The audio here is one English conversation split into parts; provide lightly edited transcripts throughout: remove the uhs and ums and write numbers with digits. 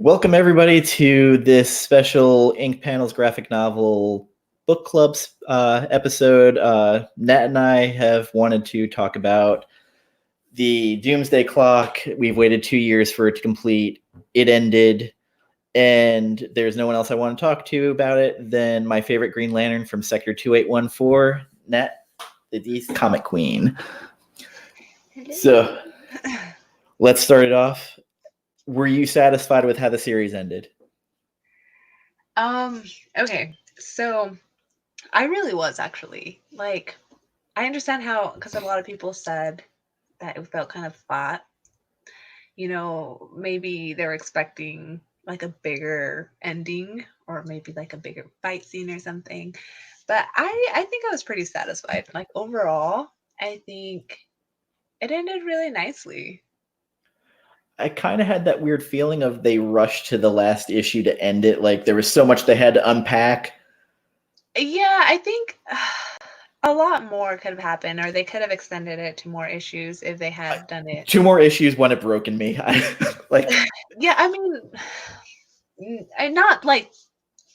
Welcome, everybody, to this special Ink Panels graphic novel book clubs episode. Nat and I have wanted to talk about the Doomsday Clock. We've waited 2 years for it to complete. It ended, and there's no one else I want to talk to about it than my favorite Green Lantern from Sector 2814, Nat, the dcomicqueen. So, let's start it off. Were you satisfied with how the series ended? Okay, so I really was actually. Like, I understand how, because a lot of people said that it felt kind of flat. Maybe they were expecting like a bigger ending or maybe like a bigger fight scene or something. But I think I was pretty satisfied. Like, overall, I think it ended really nicely. I kind of had that weird feeling of they rushed to the last issue to end it. Like there was so much they had to unpack. Yeah, I think a lot more could have happened, or they could have extended it to more issues if they had done it. 2 more issues when it broke in me. Yeah, I mean, not like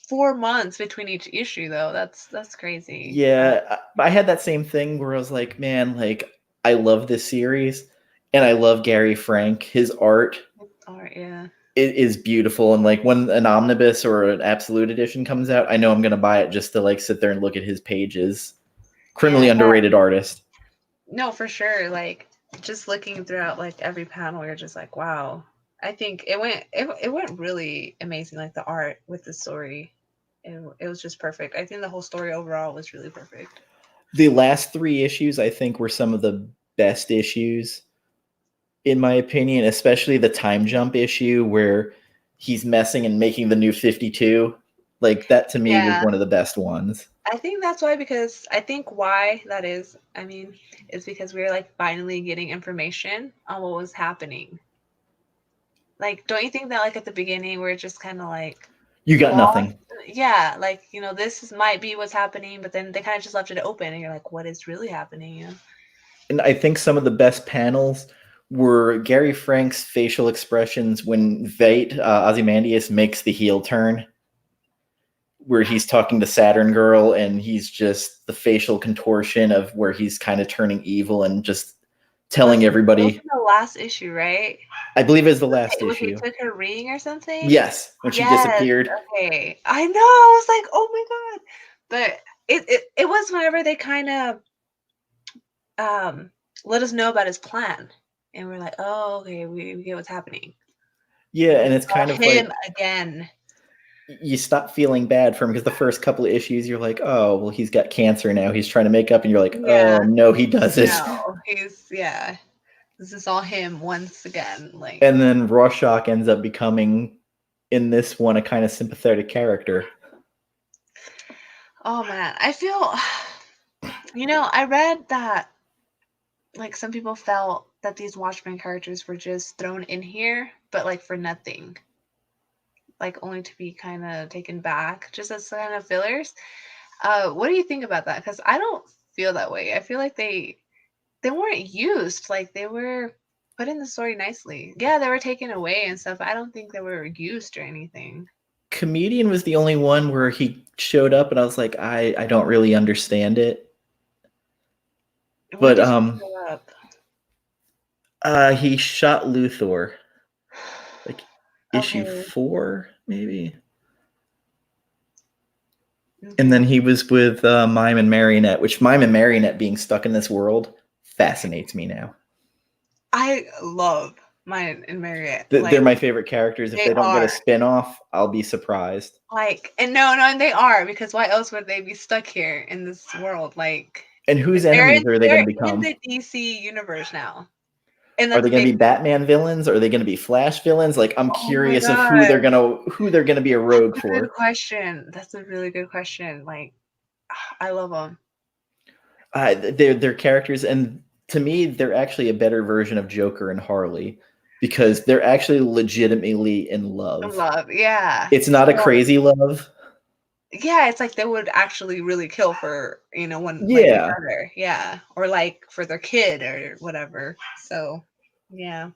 4 months between each issue though. That's crazy. Yeah, I had that same thing where I was like, man, like I love this series and I love Gary Frank. His art Yeah. is beautiful, and like when an omnibus or an absolute edition comes out, I know I'm gonna buy it just to like sit there and look at his pages. Criminally underrated artist. No, for sure. Like, just looking throughout like every panel, you're just like, wow. I think it went really amazing. Like the art with the story, it was just perfect. I think the whole story overall was really perfect. The last 3 issues, I think, were some of the best issues, in my opinion, especially the time jump issue where he's messing and making the new 52. Like that to me was one of the best ones. I think that's why, because I think why that is, I mean, is because we were like finally getting information on what was happening. Like, don't you think that like at the beginning we're just kind of like you got lost? Nothing. Yeah, like, might be what's happening, but then they kind of just left it open and you're like, what is really happening? And I think some of the best panels were Gary Frank's facial expressions when Vate, Ozymandias, makes the heel turn, where he's talking to Saturn Girl and he's just the facial contortion of where he's kind of turning evil and just telling everybody. The last issue, right? I believe it's the last issue. He took her ring or something? Yes, when she disappeared. Okay. I know. I was like, oh my God. But it was whenever they kind of let us know about his plan. And we're like, oh, okay, we get what's happening. Yeah, and it's kind of him like again. You stop feeling bad for him because the first couple of issues you're like, oh, well, he's got cancer now. He's trying to make up, and you're like, oh no, he doesn't. No, this is all him once again. Like, and then Rorschach ends up becoming, in this one, a kind of sympathetic character. Oh man, I feel, I read that like some people felt that these Watchmen characters were just thrown in here, but like for nothing. Like only to be kind of taken back, just as kind of fillers. What do you think about that? Because I don't feel that way. I feel like they weren't used. Like they were put in the story nicely. Yeah, they were taken away and stuff. I don't think they were used or anything. Comedian was the only one where he showed up, and I was like, I don't really understand it. But he shot Luthor, like issue 4, maybe. And then he was with Mime and Marionette, which Mime and Marionette being stuck in this world fascinates me now. I love Mime and Marionette. They're my favorite characters. If they don't get a spin-off, I'll be surprised. And they are, because why else would they be stuck here in this world? Like, and whose enemies are they going to become? In the DC universe now. Are they going to be Batman villains? Or are they going to be Flash villains? Like, I'm curious of who they're going to be a rogue for. Good question. That's a really good question. Like, I love them. They're characters, and to me, they're actually a better version of Joker and Harley, because they're actually legitimately in love. Yeah. It's not a crazy love. Yeah, it's like they would actually really kill for, one murder. Yeah. Or like for their kid or whatever. So, yeah.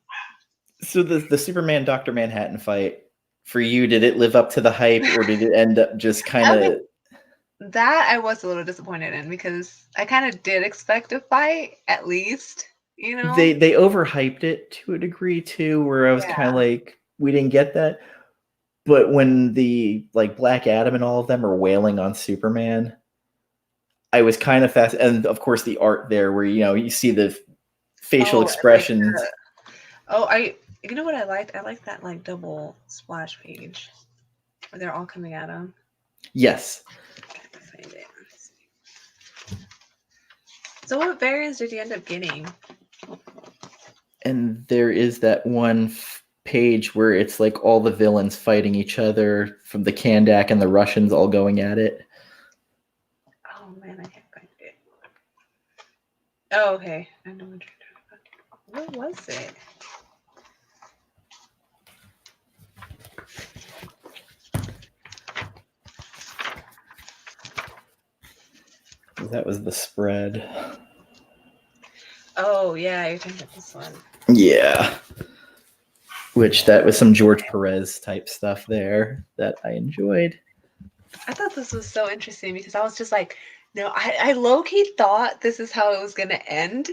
So the Superman Dr. Manhattan fight, For you, did it live up to the hype, or did it end up just kind of... That I was a little disappointed in, because I kind of did expect a fight, at least, you know? They overhyped it to a degree, too, where I was kind of like, we didn't get that. But when the, like, Black Adam and all of them are wailing on Superman, I was kind of fast. And, of course, the art there where, you know, you see the facial expressions. You know what I liked? I liked that, like, double splash page where they're all coming at him. Yes. So what variants did you end up getting? And there is that one page where it's like all the villains fighting each other, from the Kandak and the Russians all going at it. Oh man, I can't find it. Oh, okay. I know what you're talking about. What was it? That was the spread. Oh yeah, you're talking about this one. Yeah. Which, that was some George Perez type stuff there that I enjoyed. I thought this was so interesting because I was just like, no, I low-key thought this is how it was gonna end.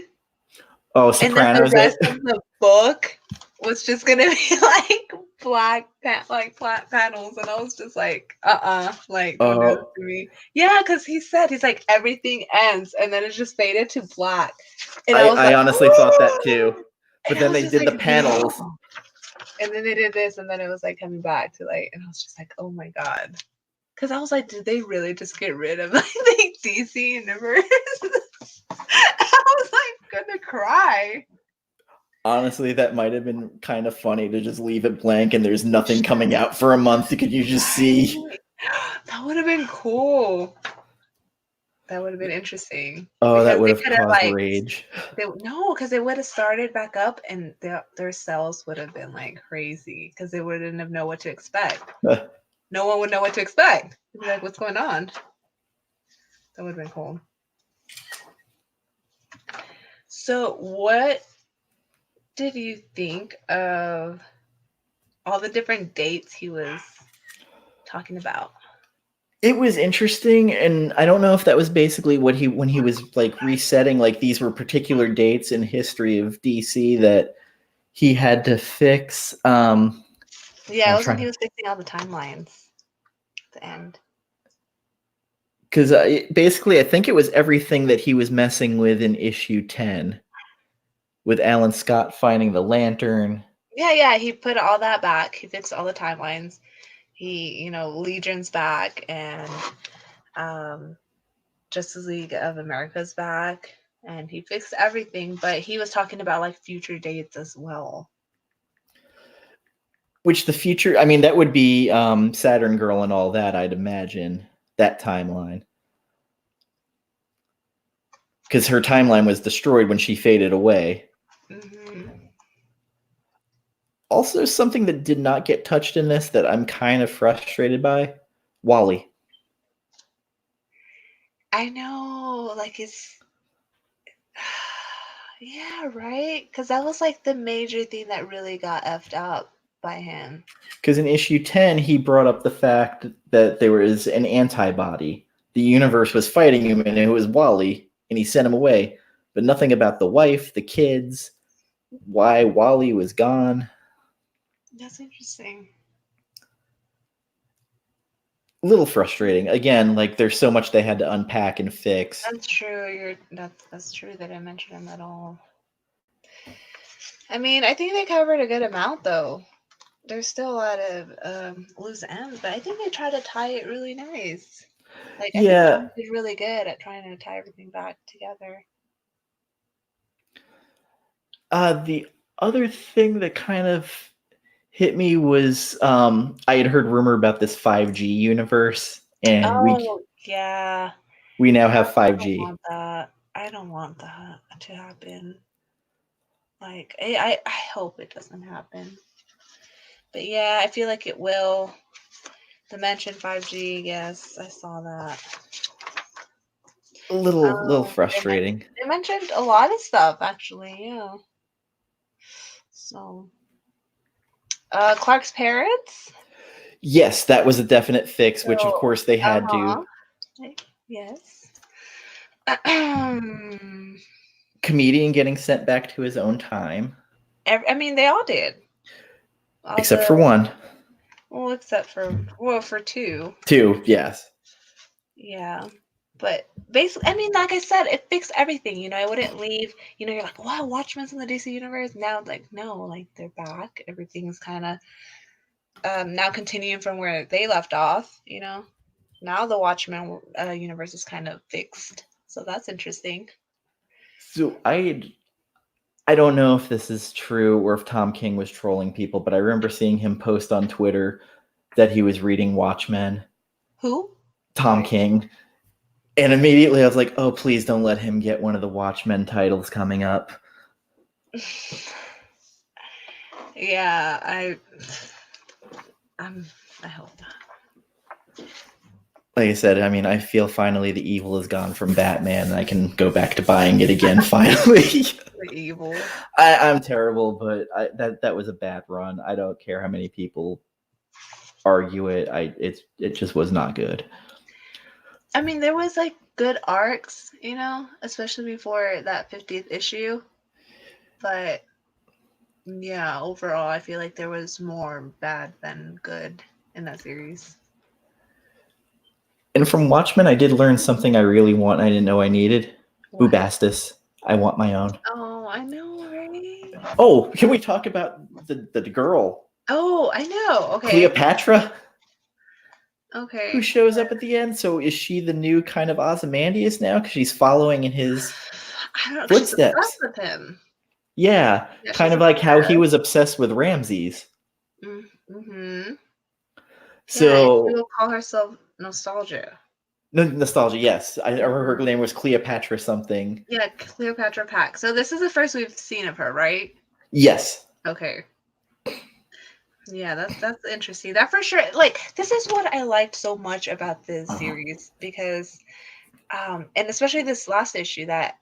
Oh, Sopranos. And then the rest of the book was just gonna be like black panels, and I was just like, like, don't do this to me. Yeah, because he's like, everything ends, and then it's just faded to black. And I was I like, honestly thought that too. But then they did like, the panels. no. And then they did this, and then it was like coming back to like, and I was just like, oh my god. Because I was like, did they really just get rid of like the DC universe? I was like gonna cry. Honestly, that might have been kind of funny to just leave it blank and there's nothing coming out for a month. Could you just see? That would have been cool. That would have been interesting. Oh, that would have caused rage. No, because they would have started back up, and their sales would have been like crazy because they wouldn't have known what to expect. No one would know what to expect. They'd be like, what's going on? That would have been cool. So what did you think of all the different dates he was talking about? It was interesting, and I don't know if that was basically what when he was like resetting, like these were particular dates in history of DC that he had to fix. Yeah, it was when he was fixing all the timelines at the end. Because basically, I think it was everything that he was messing with in issue 10, with Alan Scott finding the lantern. Yeah, he put all that back. He fixed all the timelines. He, Legion's back, and Justice League of America's back, and he fixed everything, but he was talking about like future dates as well. Which the future, I mean, that would be Saturn Girl and all that, I'd imagine, that timeline. Because her timeline was destroyed when she faded away. Mm-hmm. Also, something that did not get touched in this that I'm kind of frustrated by, Wally. I know, like yeah, right? Because that was like the major thing that really got effed up by him. Because in issue 10, he brought up the fact that there was an antibody. The universe was fighting him, and it was Wally, and he sent him away. But nothing about the wife, the kids, why Wally was gone. That's interesting. A little frustrating. Again, like there's so much they had to unpack and fix. That's true. That's true. They didn't mention him at all. I mean, I think they covered a good amount, though. There's still a lot of loose ends, but I think they try to tie it really nice. Like, I think he's really good at trying to tie everything back together. The other thing that kind of hit me was I had heard rumor about this 5G universe, and we now have 5G. I don't want that to happen. Like, I hope it doesn't happen. But yeah, I feel like it will. The mention 5G, yes, I saw that. A little frustrating. They mentioned a lot of stuff, actually, yeah. So, Clark's parents? Yes, that was a definite fix, which of So, course they had uh-huh. to. Yes. Comedian getting sent back to his own time. I mean, they all did. All Except for the one. well, except for two. Two, yes. Yeah. But basically, I mean, like I said, it fixed everything. It wouldn't leave. You're like, wow, Watchmen's in the DC universe. Now, like, no, like they're back. Everything's kind of now continuing from where they left off. Now the Watchmen universe is kind of fixed. So that's interesting. So I don't know if this is true or if Tom King was trolling people, but I remember seeing him post on Twitter that he was reading Watchmen. Who? Tom King. And immediately I was like, oh, please don't let him get one of the Watchmen titles coming up. Yeah, I hope not. Like I said, I mean, I feel finally the evil is gone from Batman, and I can go back to buying it again finally. The evil. I'm terrible, but that was a bad run. I don't care how many people argue it. It just was not good. I mean, there was like good arcs, especially before that 50th issue. But yeah, overall, I feel like there was more bad than good in that series. And from Watchmen, I did learn something I really want. I didn't know I needed. What? Bubastis. I want my own. Oh, I know, right? Oh, can we talk about the girl? Oh, I know. Okay. Cleopatra? Okay. Who shows up at the end? So is she the new kind of Ozymandias now? Because she's following in his footsteps. She's obsessed with him. Yeah, kind of like how he was obsessed with Ramses. Mm-hmm. So she will call herself Nostalgia. Nostalgia, yes. I remember her name was Cleopatra something. Yeah, Cleopatra Pack. So this is the first we've seen of her, right? Yes. Okay. Yeah, that's interesting. That for sure. Like, this is what I liked so much about this series because, and especially this last issue, that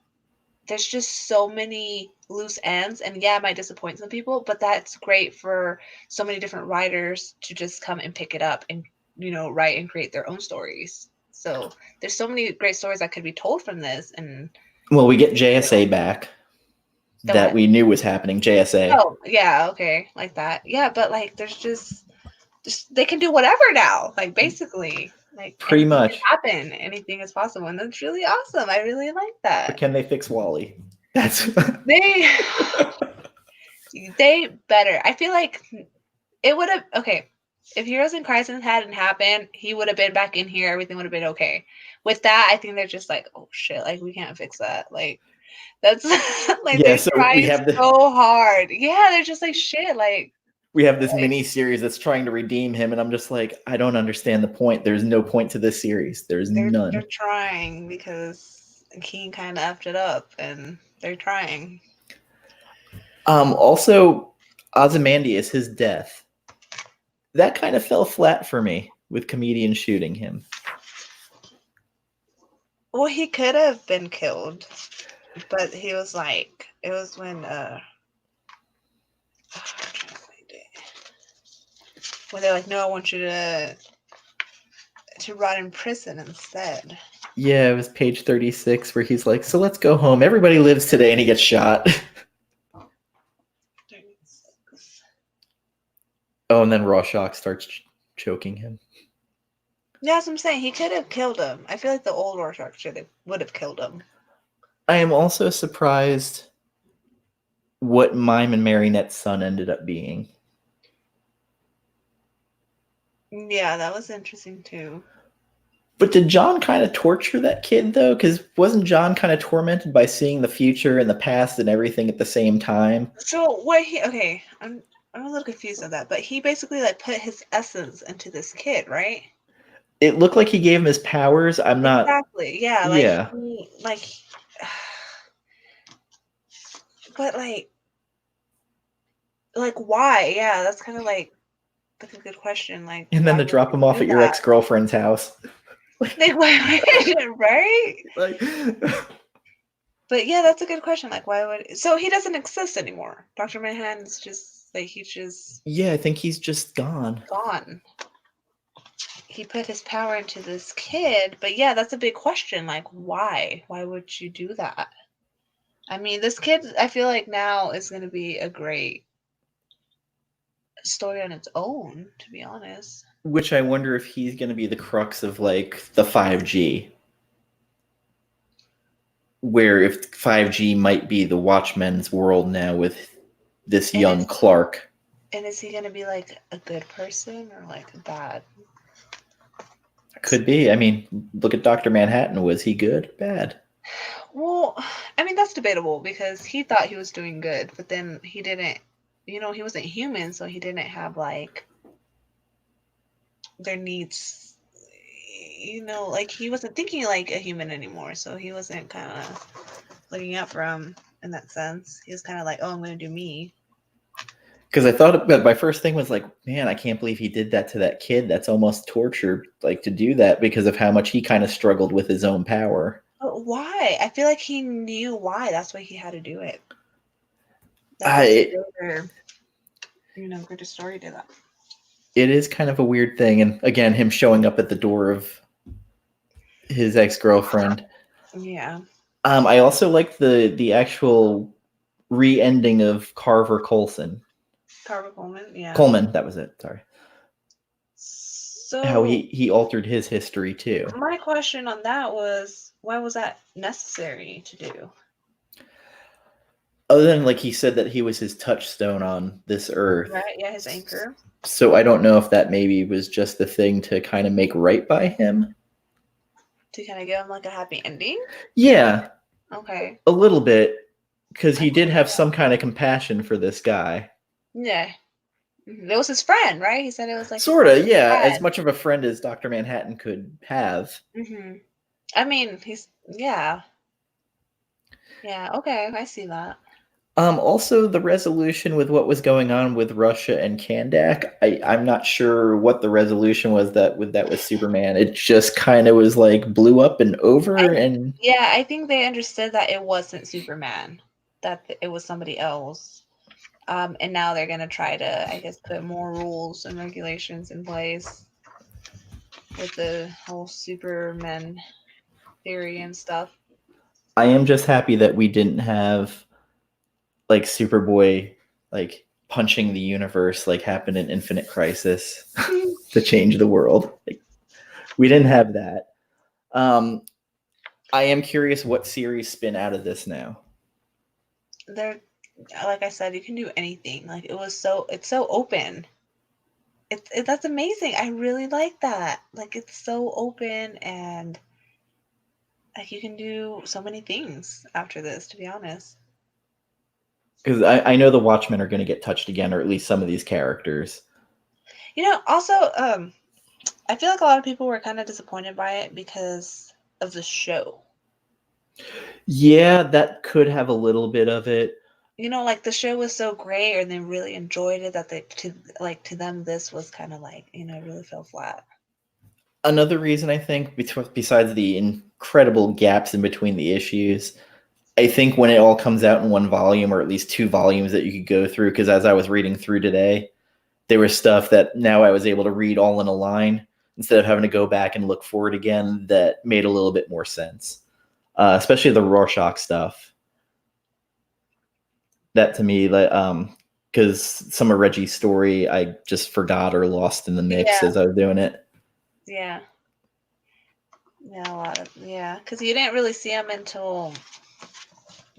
there's just so many loose ends, and yeah, it might disappoint some people, but that's great for so many different writers to just come and pick it up and write and create their own stories. So there's so many great stories that could be told from this. And well, we get JSA back. That we knew was happening. JSA. Oh yeah, okay, like that. Yeah, but like there's just they can do whatever now. Like basically, like pretty much can happen. Anything is possible, and that's really awesome. I really like that. But can they fix Wally? That's they better. I feel like it would have if Heroes in Crisis hadn't happened, he would have been back in here. Everything would have been okay. With that, I think they're just like, oh shit, like we can't fix that. Like that's like they're trying so hard. Yeah, they're just like shit. Like we have this mini series that's trying to redeem him, and I'm just like, I don't understand the point. There's no point to this series. There's none. They're trying because King kind of effed it up, and they're trying. Also, Ozymandias, his death, that kind of fell flat for me with Comedian shooting him. Well, he could have been killed, but he was like, it was when when they're like, no, I want you to rot in prison instead. Yeah, it was page 36 where he's like, so let's go home. Everybody lives today, and he gets shot. Oh, and then Rorschach starts choking him. Yeah, that's what I'm saying. He could have killed him. I feel like the old Rorschach would have killed him. I am also surprised what Mime and Marinette's son ended up being. Yeah, that was interesting too. But did John kind of torture that kid though? Because wasn't John kind of tormented by seeing the future and the past and everything at the same time? So what I'm a little confused on that, but he basically like put his essence into this kid, right? It looked like he gave him his powers. I'm not exactly. Yeah. Like yeah. But like why? Yeah, that's kind of like that's a good question. Like, and then to drop him off at your ex-girlfriend's house. Right? Like, but yeah, that's a good question. Like, why would so he doesn't exist anymore? Dr. Manhattan's just like he's just I think he's just gone. he put his power into this kid. But yeah, that's a big question. Like, why? Why would you do that? I mean, this kid, I feel like now is going to be a great story on its own, to be honest. Which I wonder if he's going to be the crux of like the 5G. Where if 5G might be the Watchmen's world now with this young Clark. And is he going to be like a good person or like a bad? Could be. I mean, look at Dr. Manhattan. Was he good? Bad? Well, I mean, that's debatable because he thought he was doing good, but then he didn't, he wasn't human, so he didn't have like their needs, like he wasn't thinking like a human anymore, so he wasn't kind of looking out for him in that sense. He was kind of like, oh, I'm going to do me. Because I thought, but my first thing was like, man, I can't believe he did that to that kid. That's almost torture, like to do that because of how much he kind of struggled with his own power. But why? I feel like he knew why. That's why he had to do it. Greater story to that. It is kind of a weird thing, and again, him showing up at the door of his ex-girlfriend. Yeah. I also like the actual re-ending of Carver Coulson. Carver Coleman, yeah. Coleman, that was it. Sorry. So how he altered his history too. My question on that was, why was that necessary to do? Other than like he said that he was his touchstone on this earth. Right, yeah, his anchor. So I don't know if that maybe was just the thing to kind of make right by him. To kind of give him like a happy ending? Yeah. Okay. A little bit. Because he did have some kind of compassion for this guy. Yeah. It was his friend, right? He said it was like... Sort of, yeah. As much of a friend as Dr. Manhattan could have. Mm-hmm. I mean, he's... Yeah. Yeah, okay. I see that. Also, the resolution with what was going on with Russia and Kandak, I'm not sure what the resolution was that with Superman. It just kind of was like blew up and over. Yeah, I think they understood that it wasn't Superman, that it was somebody else. And now they're going to try to, I guess, put more rules and regulations in place with the whole Superman theory and stuff. I am just happy that we didn't have like Superboy like punching the universe like happened in Infinite Crisis to change the world. Like, we didn't have that. I am curious what series spin out of this now. They're, like I said, you can do anything. Like it's so open. That's amazing. I really like that. Like it's so open and like you can do so many things after this, to be honest. Because I know the Watchmen are going to get touched again, or at least some of these characters. Also, I feel like a lot of people were kind of disappointed by it because of the show. Yeah, that could have a little bit of it. Like the show was so great and they really enjoyed it that to them this was kind of like, it really fell flat. Another reason I think, besides the incredible gaps in between the issues, I think when it all comes out in one volume, or at least two volumes that you could go through, because as I was reading through today, there was stuff that now I was able to read all in a line instead of having to go back and look for it again that made a little bit more sense. Especially the Rorschach stuff. That to me, because some of Reggie's story I just forgot or lost in the mix as I was doing it. Yeah. Yeah, a lot of, because you didn't really see him until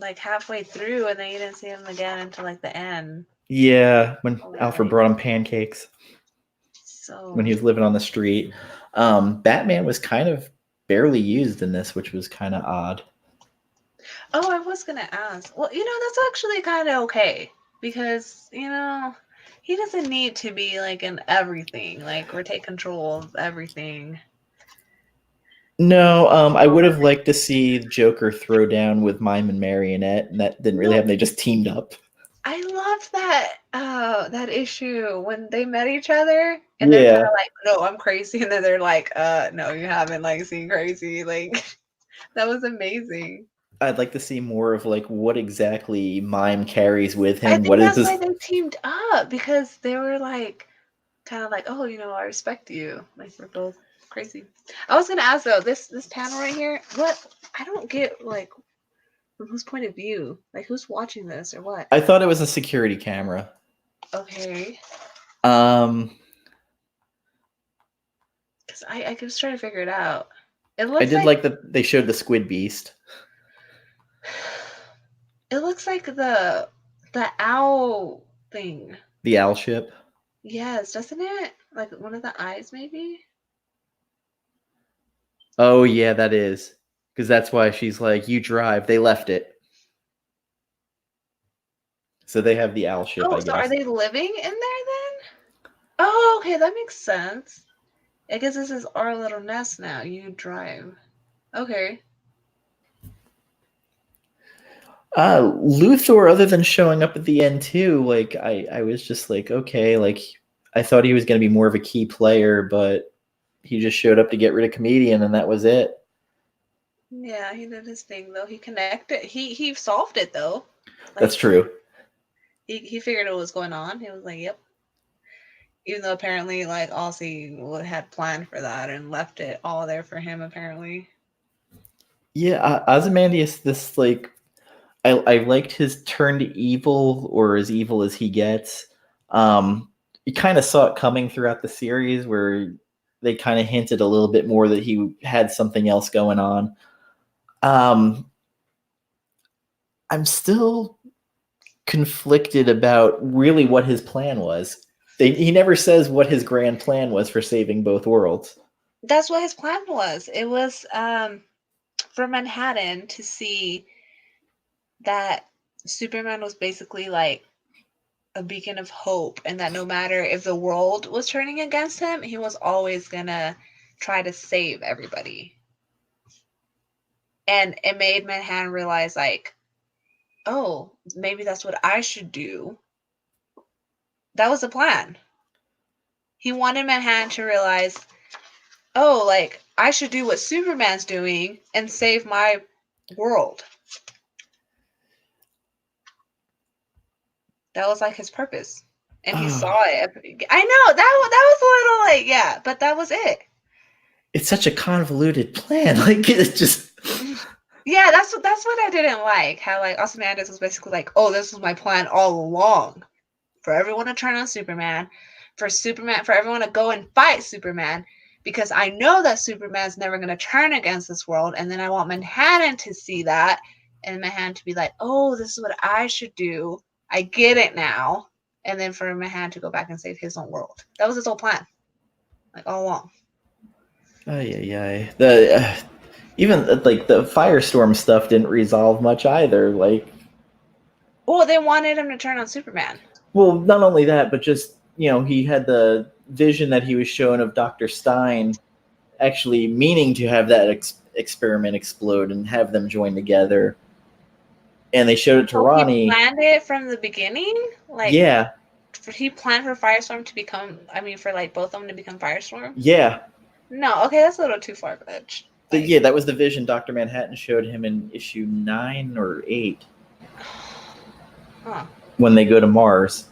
like halfway through, and then you didn't see him again until like the end. Yeah, when Alfred brought him pancakes. So when he was living on the street. Batman was kind of barely used in this, which was kind of odd. Oh, I was gonna ask. Well, that's actually kind of okay because he doesn't need to be like in everything, like or take control of everything. No, I would have liked to see Joker throw down with Mime and Marionette, and that didn't really happen. They just teamed up. I loved that issue when they met each other, and they're kind of like, "No, I'm crazy," and then they're like, no, you haven't like seen crazy." Like that was amazing. I'd like to see more of like what exactly Mime carries with him. I think that's why they teamed up, because they were like kind of like, oh, I respect you. Like we're both Crazy. I was gonna ask though, this panel right here, what I don't get like from whose point of view? Like who's watching this or what? I thought it was a security camera. Okay. Um, Because I was trying to figure it out. It I looks did like that they showed the squid beast. it looks like the owl thing. The owl ship. Yes, doesn't it? Like one of the eyes, maybe? Oh yeah, that is. Because that's why she's like, you drive. They left it. So they have the owl ship, I Oh, guess. so are they living in there then? Oh, okay, that makes sense. I guess this is our little nest now. You drive. Okay. Luthor, other than showing up at the end too, like I was just like, okay, like I thought he was going to be more of a key player, but he just showed up to get rid of Comedian, and that was it. Yeah, he did his thing though. He connected. He solved it though. Like, That's true. He figured out what was going on. He was like, "Yep." Even though apparently, like, Aussie had planned for that and left it all there for him. Apparently. Yeah, Ozymandias, this like, I liked his turn to evil, or as evil as he gets. You kind of saw it coming throughout the series, where they kind of hinted a little bit more that he had something else going on. I'm still conflicted about really what his plan was. He never says what his grand plan was for saving both worlds. That's what his plan was. It was for Manhattan to see that Superman was basically like a beacon of hope, and that no matter if the world was turning against him, he was always gonna try to save everybody. And it made Manhattan realize, like, oh, maybe that's what I should do. That was the plan. He wanted Manhattan to realize, oh, like, I should do what Superman's doing and save my world. That was like his purpose. And he saw it. I know, that was a little like, yeah, but that was it. It's such a convoluted plan. Like, it's just... Yeah, that's what I didn't like. How like Ozymandias was basically like, oh, this was my plan all along. For everyone to turn on Superman, for everyone to go and fight Superman, because I know that Superman's never gonna turn against this world, and then I want Manhattan to see that, and Manhattan to be like, oh, this is what I should do. I get it now. And then for Manhattan to go back and save his own world. That was his whole plan. Like all along. Yeah. The even like the Firestorm stuff didn't resolve much either. Like, well, they wanted him to turn on Superman. Well, not only that, but just, he had the vision that he was shown of Dr. Stein actually meaning to have that experiment explode and have them join together. And they showed it to Ronnie. He planned it from the beginning? Like, yeah. He planned for Firestorm to become, for like both of them to become Firestorm? Yeah. No, okay, that's a little too far-fetched. Like, yeah, that was the vision Dr. Manhattan showed him in issue 9 or 8. Huh. When they go to Mars.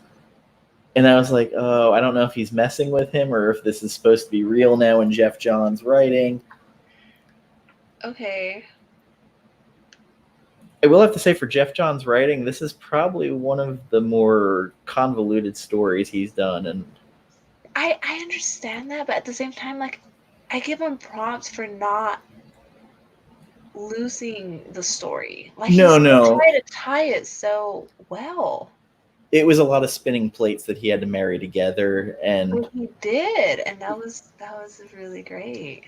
And I was like, oh, I don't know if he's messing with him or if this is supposed to be real now in Geoff Johns writing. Okay. I will have to say, for Geoff Johns writing, this is probably one of the more convoluted stories he's done. And I understand that, but at the same time, like, I give him props for not losing the story. Like, no. Try to tie it so well. It was a lot of spinning plates that he had to marry together, and but he did, and that was really great.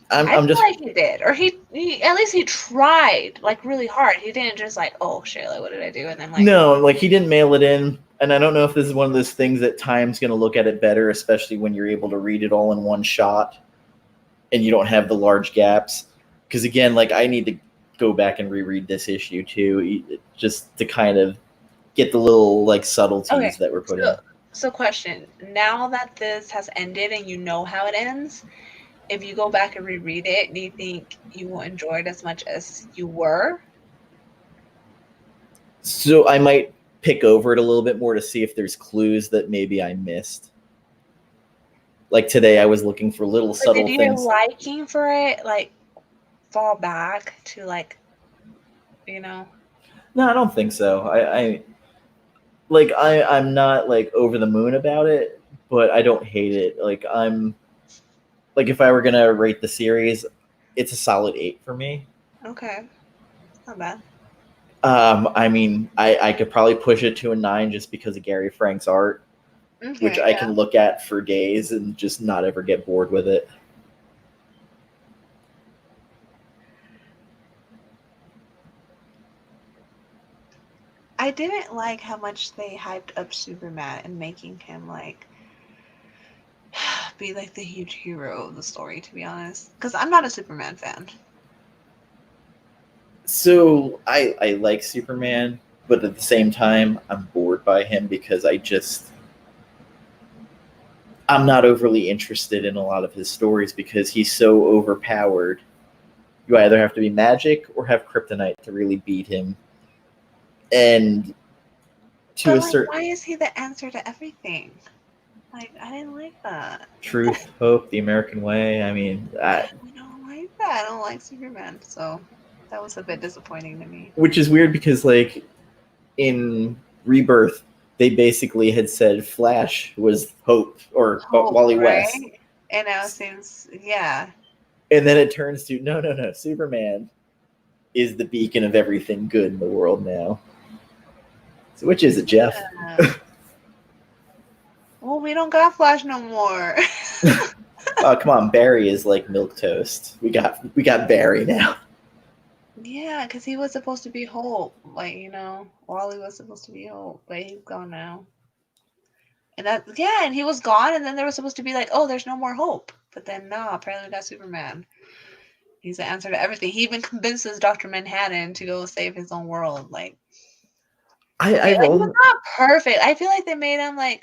I'm just like he did, or he at least he tried like really hard. He didn't just like, oh shit, like what did I do? And then like, no, like he didn't mail it in. And I don't know if this is one of those things that Time's going to look at it better, especially when you're able to read it all in one shot and you don't have the large gaps. Because again, like I need to go back and reread this issue too, just to kind of get the little like subtleties that were put in. So question, now that this has ended and you know how it ends, if you go back and reread it, do you think you will enjoy it as much as you were? So I might pick over it a little bit more to see if there's clues that maybe I missed. Like today, I was looking for little But subtle did your things. liking for it like fall back to like, you know? No, I don't think so. I'm not like over the moon about it, but I don't hate it. Like if I were gonna rate the series, it's a solid 8 for me. Okay, not bad. I mean, I could probably push it to a 9 just because of Gary Frank's art, which Okay, I yeah. can look at for days and just not ever get bored with it. I didn't like how much they hyped up Superman and making him like be like the huge hero of the story, to be honest. Because I'm not a Superman fan. So I like Superman, but at the same time, I'm bored by him because I'm not overly interested in a lot of his stories because he's so overpowered. You either have to be magic or have kryptonite to really beat him. And to But a like, certain why is he the answer to everything? Like, I didn't like that. truth, hope, the American way. I mean, I don't like that. I don't like Superman, so that was a bit disappointing to me. which is weird because like in Rebirth, they basically had said Flash was Hope or Hope, Wally West, right? And now it seems, yeah. and then it turns to no, Superman is the beacon of everything good in the world now. So which is it, Jeff? Yeah. Well, we don't got Flash no more. Oh come on, Barry is like milk toast. We got Barry now. Yeah, because he was supposed to be Hope. Like, Wally was supposed to be Hope, but he's gone now. And yeah, and he was gone, and then there was supposed to be like, oh, there's no more Hope. But then, no, apparently we got Superman. He's the answer to everything. He even convinces Dr. Manhattan to go save his own world. Like, I okay, like, he's rolled. not perfect. I feel like they made him, like,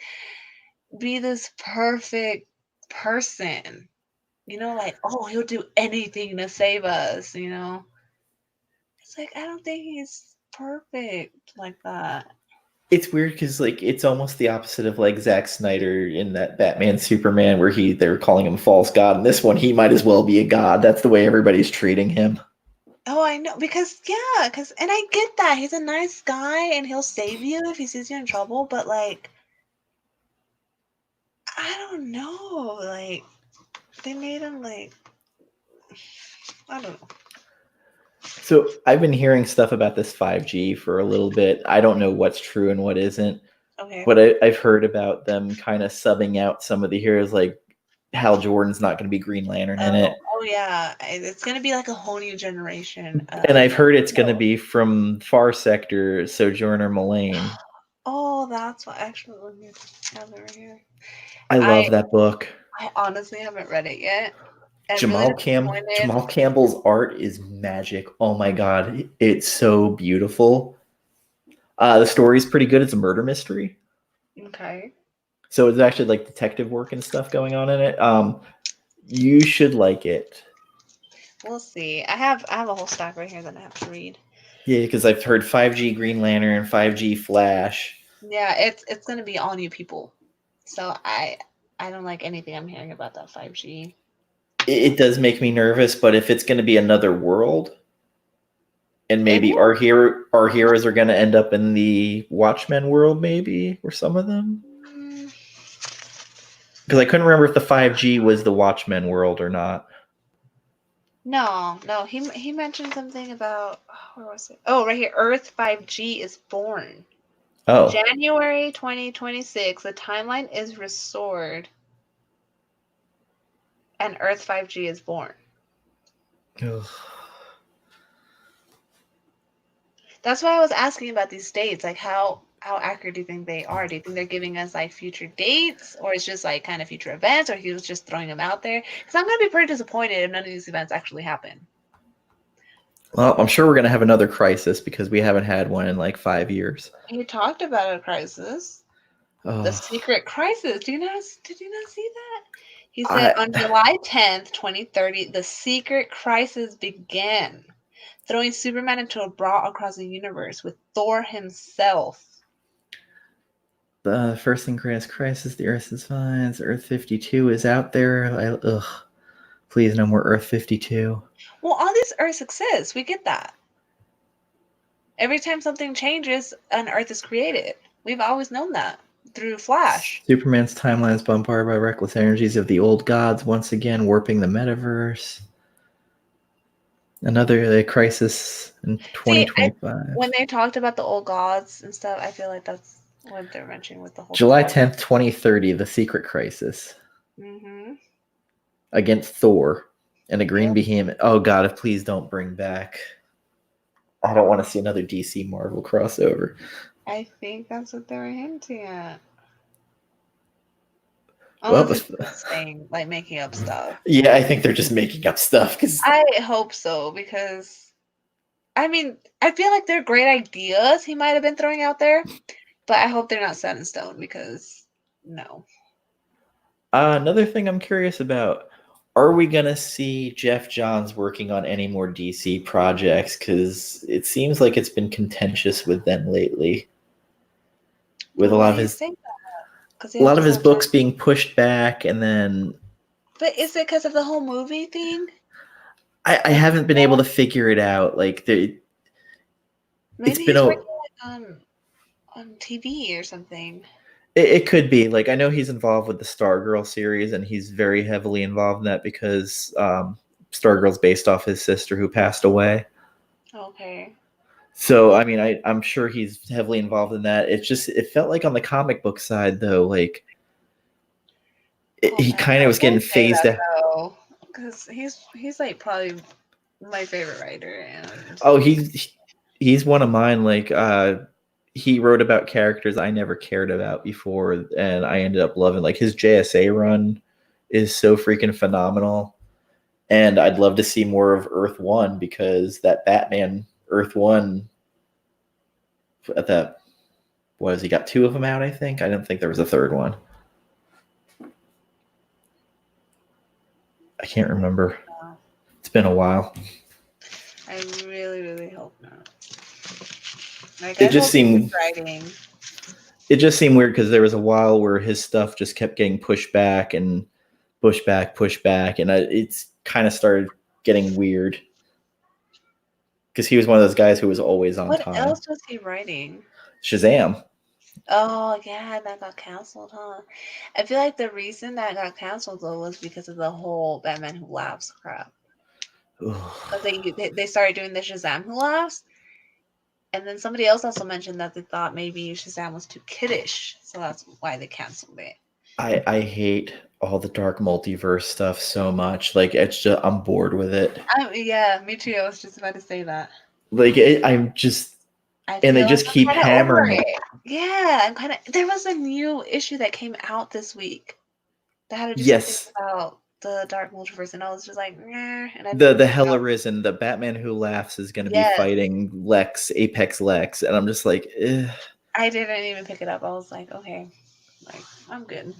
be this perfect person. Like, oh, he'll do anything to save us. It's like, I don't think he's perfect like that. It's weird because like it's almost the opposite of like Zack Snyder in that Batman Superman where they're calling him false god. And this one, he might as well be a god. That's the way everybody's treating him. Oh, I know, because yeah, and I get that. He's a nice guy and he'll save you if he sees you in trouble, but like I don't know, like they made him like I don't know. So I've been hearing stuff about this 5G for a little bit. I don't know what's true and what isn't, Okay. but I've heard about them kind of subbing out some of the heroes, like Hal Jordan's not going to be Green Lantern in it. Oh yeah. It's gonna be like a whole new generation And of I've heard it's going to be from Far Sector, Sojourner Mullane. Oh, that's what actually let me have it right here. I I love that book. I honestly haven't read it yet. I'm really disappointed. Jamal Campbell's art is magic. Oh my god, it's so beautiful. The story's pretty good. It's a murder mystery, Okay. so it's actually like detective work and stuff going on in it. You should like it. We'll see. I have a whole stack right here that I have to read. Yeah, because I've heard 5G Green Lantern, 5G Flash. Yeah, it's gonna be all new people. So I don't like anything I'm hearing about that 5G. It does make me nervous, but if it's going to be another world, and It maybe will. our heroes are going to end up in the Watchmen world, maybe, or some of them. Mm, Because I couldn't remember if the 5G was the Watchmen world or not. no. He mentioned something about where was it? Oh, right here. Earth 5G is born. Oh, January 2026, the timeline is restored and Earth 5G is born. ugh. That's why I was asking about these dates. Like how accurate do you think they are? Do you think they're giving us like future dates or it's just like kind of future events or he was just throwing them out there? Because I'm going to be pretty disappointed if none of these events actually happen. Well, I'm sure we're going to have another crisis because we haven't had one in like 5 years. He talked about a crisis. The Oh, secret crisis. Did you not see that? He said I, on July 10th, 2030, the secret crisis began, throwing Superman into a brawl across the universe with Thor himself. The first thing creates crisis. The Earth is fine. Earth 52 is out there. Please, no more Earth 52. Well, all these Earths exist. We get that. Every time something changes, an Earth is created. We've always known that through Flash. Superman's timeline is bombarded by reckless energies of the old gods, once again warping the metaverse. Another crisis in 2025. When they talked about the old gods and stuff, I feel like that's what they're mentioning with the whole July 10th, 2030, the Secret Crisis. Mm-hmm. Against Thor and a green behemoth. Oh God, please don't bring back. I don't want to see another DC Marvel crossover. I think that's what they were hinting at. Well, saying, like, making up stuff. Yeah, I think they're just making up stuff. I hope so, because I mean, I feel like they're great ideas he might have been throwing out there, but I hope they're not set in stone, because no. Another thing I'm curious about, are we going to see Geoff Johns working on any more DC projects? Because it seems like it's been contentious with them lately. With a lot of his books being pushed back, and then... But is it because of the whole movie thing? I haven't been able to figure it out. Like, maybe he's working on TV or something. It could be. Like, I know he's involved with the Stargirl series, and he's very heavily involved in that because Stargirl's based off his sister who passed away. Okay. So, I mean, I'm sure he's heavily involved in that. It felt like on the comic book side, though, like, he kind of was getting phased out. Because he's like probably my favorite writer. And oh, he's one of mine. Like, he wrote about characters I never cared about before, and I ended up loving. Like, his JSA run is so freaking phenomenal, and I'd love to see more of Earth One, because that Batman Earth One at that he got 2 of them out, I think. I didn't think there was a third one. I can't remember. No. It's been a while. I really, really hope not. Like, it just seemed weird, because there was a while where his stuff just kept getting pushed back, and it's kind of started getting weird, because he was one of those guys who was always on time. What else was he writing? Shazam. Oh yeah, that got canceled, huh? I feel like the reason that got canceled though was because of the whole Batman Who Laughs crap. They started doing the Shazam Who Laughs, and then somebody else also mentioned that they thought maybe Shazam was too kiddish, so that's why they canceled it. I hate all the dark multiverse stuff so much. Like, it's just, I'm bored with it. Yeah, me too. I was just about to say that. Like, I'm just... And they just keep hammering it. Yeah, I'm kind of... There was a new issue that came out this week that had to do something about the dark multiverse, and I was just like, nah. And the Hell Arisen, the Batman Who Laughs is going to be fighting Apex Lex, and I'm just like, ugh. I didn't even pick it up. I was like, okay, like, I'm good.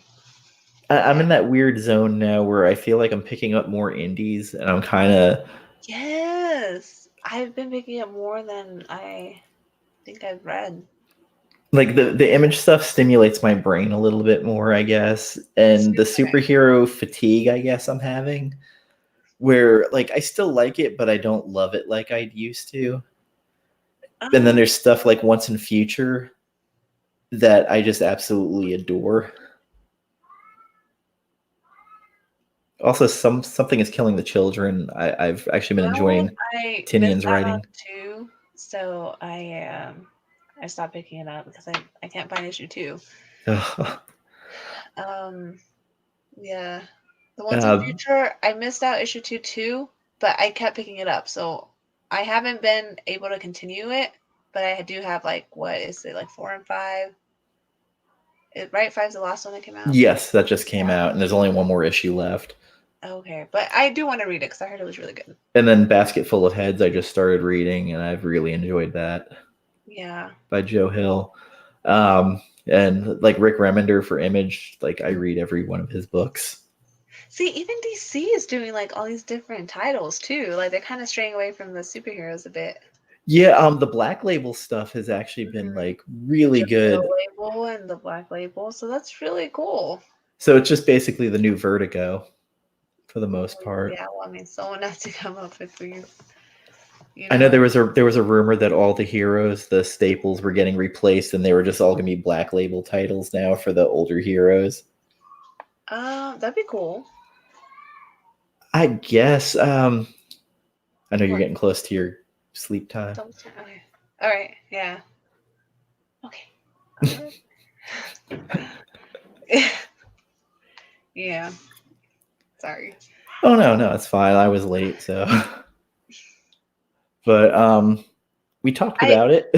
I'm in that weird zone now where I feel like I'm picking up more indies, and I'm kind of... Yes, I've been picking up more than I think I've read. Like, the image stuff stimulates my brain a little bit more, I guess, and the superhero fatigue, I guess, I'm having, where, like, I still like it, but I don't love it like I used to. And then there's stuff like Once and Future that I just absolutely adore. Also, something is killing the children. I've actually been enjoying Tinian's writing too, so I stopped picking it up because I can't find issue 2. Yeah, the Once in Future, I missed out issue 2 too, but I kept picking it up, so I haven't been able to continue it. But I do have, like, what is it, like 4 and 5? Right, 5's the last one that came out. Yes, that just came out, and there's only one more issue left. Okay, but I do want to read it because I heard it was really good. And then Basket Full of Heads, I just started reading, and I've really enjoyed that. Yeah. By Joe Hill. And, like, Rick Remender for Image, like, I read every one of his books. See, even DC is doing, like, all these different titles, too. Like, they're kind of straying away from the superheroes a bit. Yeah, the Black Label stuff has actually been like really Just the good. label and the Black Label, so that's really cool. So it's just basically the new Vertigo for the most part. Yeah, well, I mean, someone has to come up with these, I know there was a rumor that all the heroes, the staples, were getting replaced, and they were just all gonna be Black Label titles now for the older heroes. That'd be cool. I guess. I know you're What? getting close to your sleep time. Okay. All right. Yeah. Okay. Yeah. Sorry. Oh no, it's fine. I was late, so. But we talked I about it.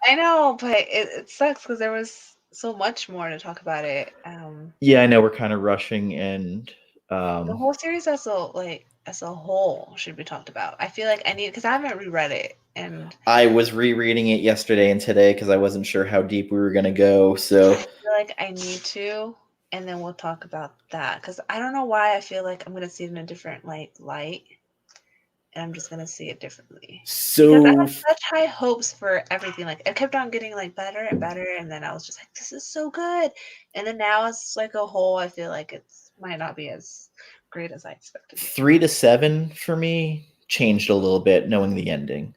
I know, but it sucks because there was so much more to talk about it. Yeah, I know we're kind of rushing, and The whole series as a whole should be talked about. I feel like I need because I haven't reread it, and I was rereading it yesterday and today because I wasn't sure how deep we were gonna go. So I feel like I need to, and then we'll talk about that because I don't know why I feel like I'm gonna see it in a different light, and I'm just gonna see it differently. Because I so had such high hopes for everything. Like it kept on getting like better and better, and then I was just like, "This is so good," and then now it's like a whole. I feel like it's might not be as great as I expected. 3 to 7 for me changed a little bit knowing the ending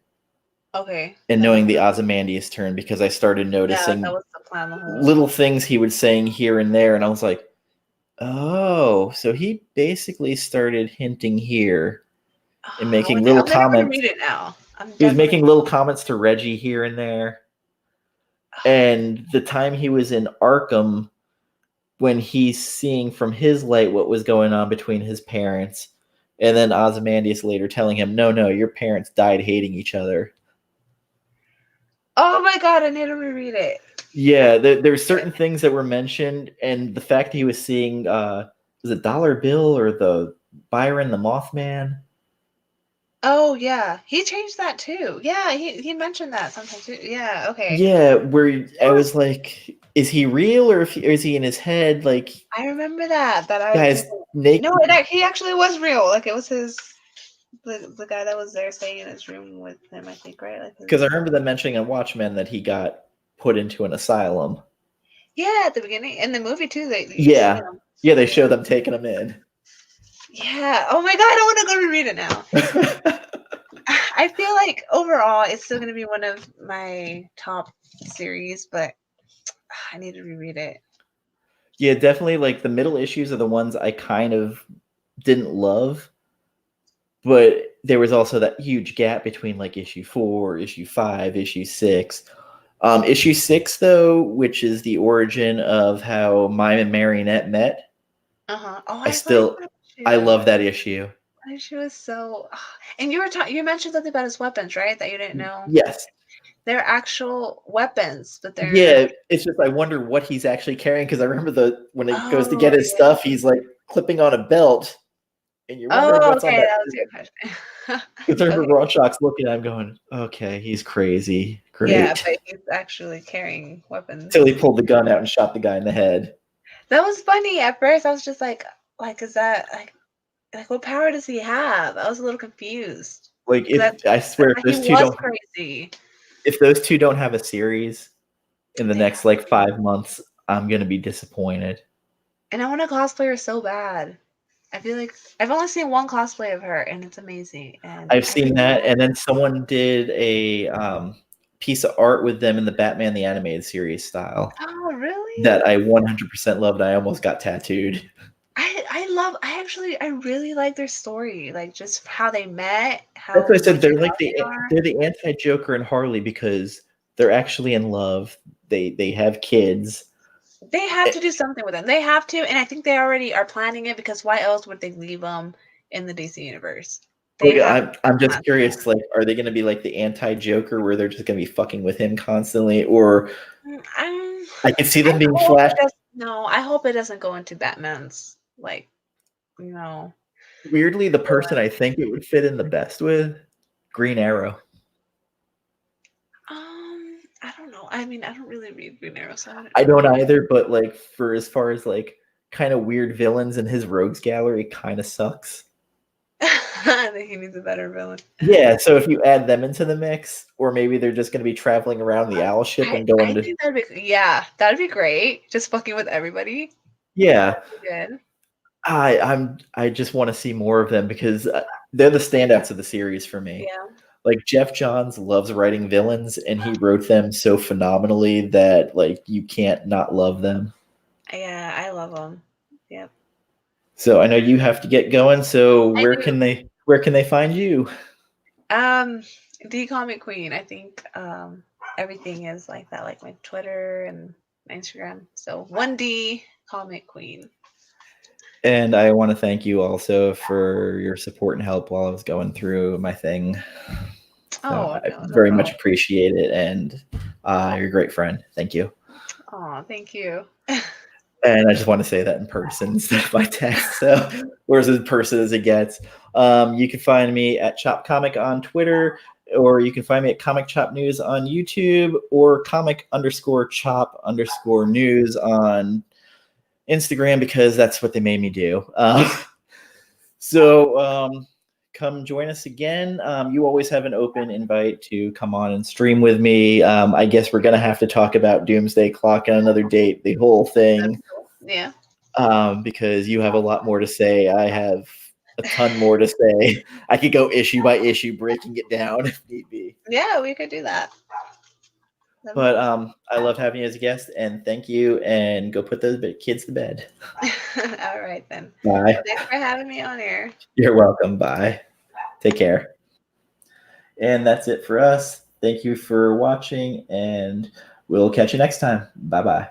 Okay, and that knowing makes the sense. Ozymandias turn because I started Yeah, that noticing was the plan the whole. little things he was saying here and there, and I was like, oh, so he basically started hinting here and making little I'm gonna comments. reread it now. I'm He was definitely. making little comments to Reggie here and there. And the time he was in Arkham, when he's seeing from his light what was going on between his parents, and then Ozymandias later telling him, no, your parents died hating each other. Oh my god, I need to reread it. Yeah, there's certain things that were mentioned, and the fact that he was seeing, was it Dollar Bill or the Byron the Mothman? Oh yeah, he changed that too. Yeah, he mentioned that sometime too. Yeah, okay. Yeah, where I Huh. was like, is he real or is he in his head? Like, I remember that. That I guys, didn't. naked. No, he actually was real. Like it was the guy that was there staying in his room with him. I think right. Like Because I remember them mentioning on Watchmen that he got put into an asylum. yeah, at the beginning in the movie too. You see Yeah, him. yeah, they show them taking him in. Yeah. Oh my god, I want to go reread it now. I feel like overall it's still going to be one of my top series, but I need to reread it. Yeah, definitely. Like the middle issues are the ones I kind of didn't love, but there was also that huge gap between like issue 4, issue 5, issue 6. Issue 6, though, which is the origin of how Mime and Marionette met. Oh, I I like still, that I issue. love that issue. That issue was so. And you were talking. You mentioned something about his weapons, right? That you didn't know. Yes. They're actual weapons, but they're. Yeah, it's just I wonder what he's actually carrying because I remember when it goes to Oh get his yeah. stuff, he's like clipping on a belt, and you're wondering Oh, what's on okay, that. that was your question. Because I remember Okay. Rorschach's looking at him going, okay, he's crazy. Yeah, Great. but he's actually carrying Till weapons. he pulled the gun out and shot the guy in the head. That was funny. At first, I was just like, is that like what power does he have? I was a little confused. Like Because if I swear I thought he was crazy. if those two don't have a series in the They next have like to. 5 months, I'm gonna be disappointed. And I want to cosplay her so bad. I feel like I've only seen one cosplay of her, and it's amazing. And I've I seen really that, want. and then someone did a piece of art with them in the Batman the Animated Series style Oh, really? that I 100% loved. I almost got tattooed. I really like their story, like just how they met, That's how what I said. much in They're like love they are. they're the anti Joker and Harley because they're actually in love. They have kids. They have to do something with them. They have to, and I think they already are planning it because why else would they leave them in the DC universe? They Like have I'm just plans for them. curious. Like, are they going to be like the anti Joker where they're just going to be fucking with him constantly, or I'm, I can see I them being hope Flash. it does. No, I hope it doesn't go into Batman's you know. Weirdly, the person villain. I think it would fit in the best with Green Arrow. I don't know. I mean, I don't really read Green Arrow, so I don't I don't know. either, but like for as far as like kind of weird villains in his rogues gallery, kind of sucks. I think he needs a better villain. Yeah, so if you add them into the mix, or maybe they're just going to be traveling around the owl ship and going I to. think that'd be great. Just fucking with everybody. Yeah, Good. I just want to see more of them because they're the standouts of the series for me. Yeah. Like Geoff Johns loves writing villains, and he wrote them so phenomenally that like you can't not love them. Yeah, I love them. Yep. So I know you have to get going. So I where do. can they find you? dcomicqueen. I think everything is like that, like my Twitter and my Instagram. So 1D Comic Queen. And I want to thank you also for your support and help while I was going through my thing. So I No very much problem. appreciate it, and you're a great friend. Thank you. Oh, thank you. And I just want to say that in person instead of by text. So we're as in person as it gets. You can find me at Chop Comic on Twitter, or you can find me at Comic Chop News on YouTube, or comic_chop_news on Instagram, because that's what they made me do. So come join us again. You always have an open invite to come on and stream with me. I guess we're going to have to talk about Doomsday Clock on another date, the whole thing. Yeah. Because you have a lot more to say. I have a ton more to say. I could go issue by issue, breaking it down if need be. Yeah, we could do that. But I love having you as a guest, and thank you, and go put those kids to bed. All right, then. Bye. Thanks for having me on here. You're welcome. Bye. Take care. And that's it for us. Thank you for watching, and we'll catch you next time. Bye-bye.